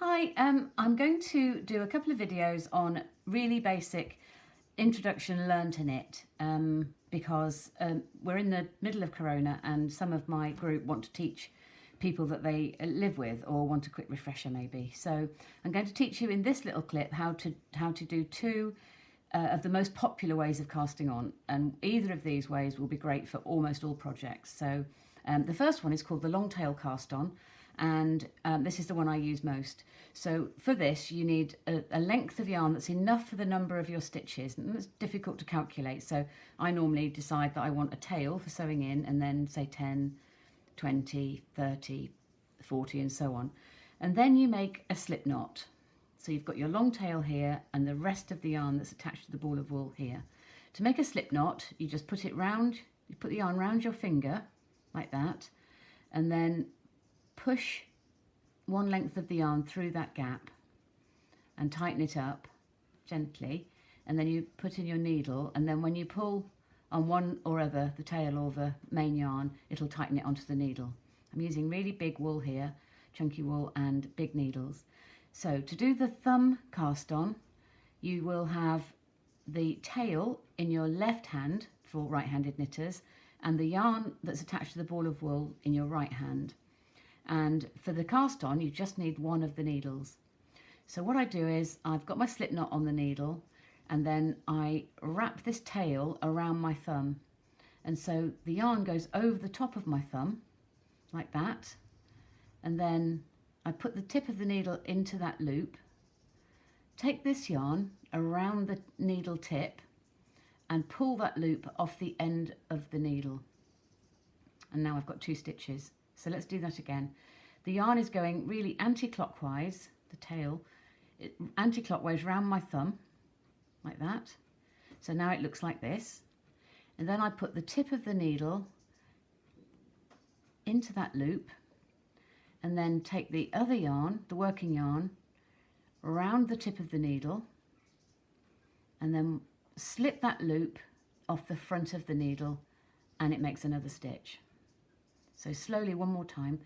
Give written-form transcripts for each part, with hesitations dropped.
Hi, I'm going to do a couple of videos on really basic introduction learn to knit because we're in the middle of Corona and some of my group want to teach people that they live with or want a quick refresher maybe. So I'm going to teach you in this little clip how to do two of the most popular ways of casting on, and either of these ways will be great for almost all projects. So the first one is called the long tail cast on, and this is the one I use most. So for this you need a length of yarn that's enough for the number of your stitches, and it's difficult to calculate, so I normally decide that I want a tail for sewing in and then say 10, 20, 30, 40 and so on. And then you make a slip knot. So you've got your long tail here and the rest of the yarn that's attached to the ball of wool here. To make a slip knot, you just put it round, you put the yarn round your finger like that, and then push one length of the yarn through that gap and tighten it up gently, and then you put in your needle, and then when you pull on one or other, the tail or the main yarn, it'll tighten it onto the needle. I'm using really big wool here, chunky wool and big needles. So to do the thumb cast on, you will have the tail in your left hand for right-handed knitters and the yarn that's attached to the ball of wool in your right hand. And for the cast on, you just need one of the needles. So what I do is I've got my slip knot on the needle, and then I wrap this tail around my thumb. And so the yarn goes over the top of my thumb, like that. And then I put the tip of the needle into that loop, take this yarn around the needle tip and pull that loop off the end of the needle. And now I've got two stitches. So let's do that again. The yarn is going really anti-clockwise, the tail, anti-clockwise round my thumb, like that. So now it looks like this. And then I put the tip of the needle into that loop, and then take the other yarn, the working yarn, around the tip of the needle, and then slip that loop off the front of the needle, and it makes another stitch. So slowly, one more time,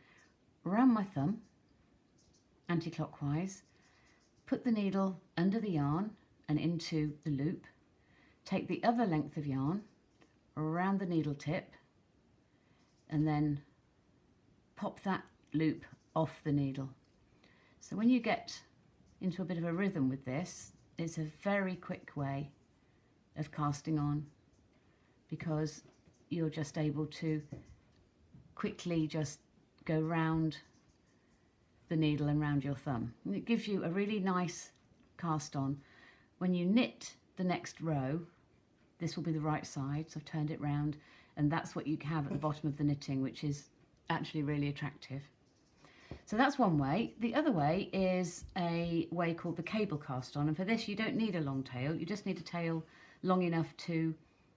around my thumb, anti-clockwise, put the needle under the yarn and into the loop, take the other length of yarn around the needle tip, and then pop that loop off the needle. So when you get into a bit of a rhythm with this, it's a very quick way of casting on, because you're just able to quickly just go round the needle and round your thumb. And it gives you a really nice cast on. When you knit the next row, this will be the right side, so I've turned it round, and that's what you have at the bottom of the knitting, which is actually really attractive. So that's one way. The other way is a way called the cable cast on, and for this you don't need a long tail, you just need a tail long enough to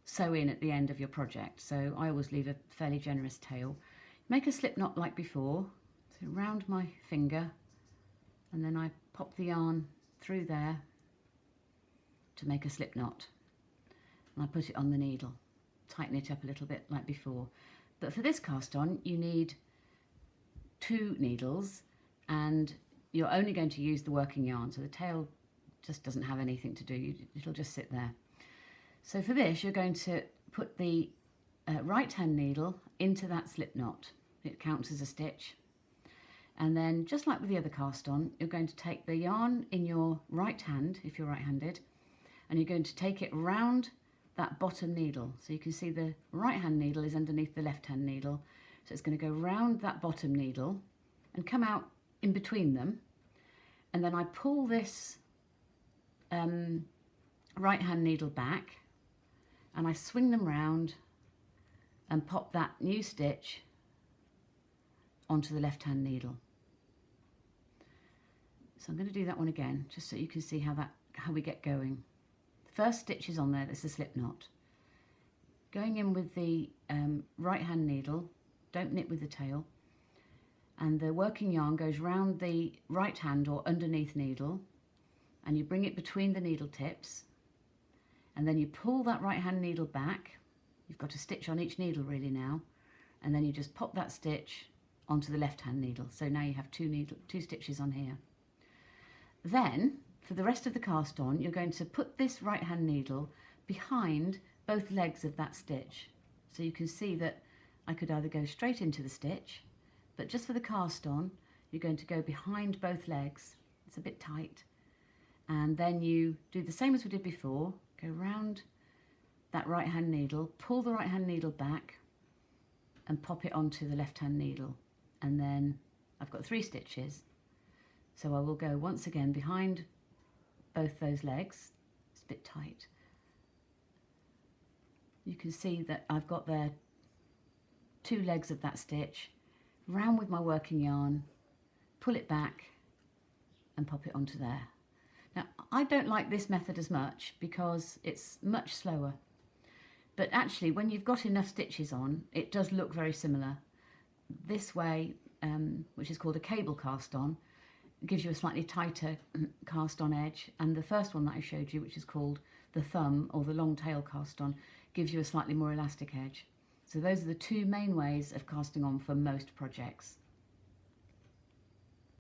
sew in at the end of your project. So I always leave a fairly generous tail. Make a slip knot like before, so round my finger, and then I pop the yarn through there to make a slip knot, and I put it on the needle, tighten it up a little bit like before. But for this cast on you need two needles, and you're only going to use the working yarn, so the tail just doesn't have anything to do, it'll just sit there. So for this you're going to put the right hand needle into that slip knot. It counts as a stitch, and then just like with the other cast on, you're going to take the yarn in your right hand if you're right-handed, and you're going to take it round that bottom needle. So you can see the right hand needle is underneath the left hand needle, so it's going to go round that bottom needle and come out in between them, and then I pull this right hand needle back and I swing them round and pop that new stitch onto the left hand needle. So I'm going to do that one again just so you can see how we get going. The first stitch is on there, that's a slip knot. Going in with the right hand needle, don't knit with the tail, and the working yarn goes round the right hand or underneath needle, and you bring it between the needle tips, and then you pull that right hand needle back. You've got a stitch on each needle really now, and then you just pop that stitch onto the left hand needle. So now you have two stitches on here. Then, for the rest of the cast on, you're going to put this right hand needle behind both legs of that stitch. So you can see that I could either go straight into the stitch, but just for the cast on, you're going to go behind both legs. It's a bit tight. And then you do the same as we did before, go round that right hand needle, pull the right hand needle back and pop it onto the left hand needle. And then I've got 3 stitches. So I will go once again behind both those legs. It's a bit tight. You can see that I've got there 2 legs of that stitch, round with my working yarn, pull it back and pop it onto there. Now, I don't like this method as much because it's much slower, but actually when you've got enough stitches on, it does look very similar. This way, which is called a cable cast on, gives you a slightly tighter cast on edge, and the first one that I showed you, which is called the thumb or the long tail cast on, gives you a slightly more elastic edge. So those are the 2 main ways of casting on for most projects.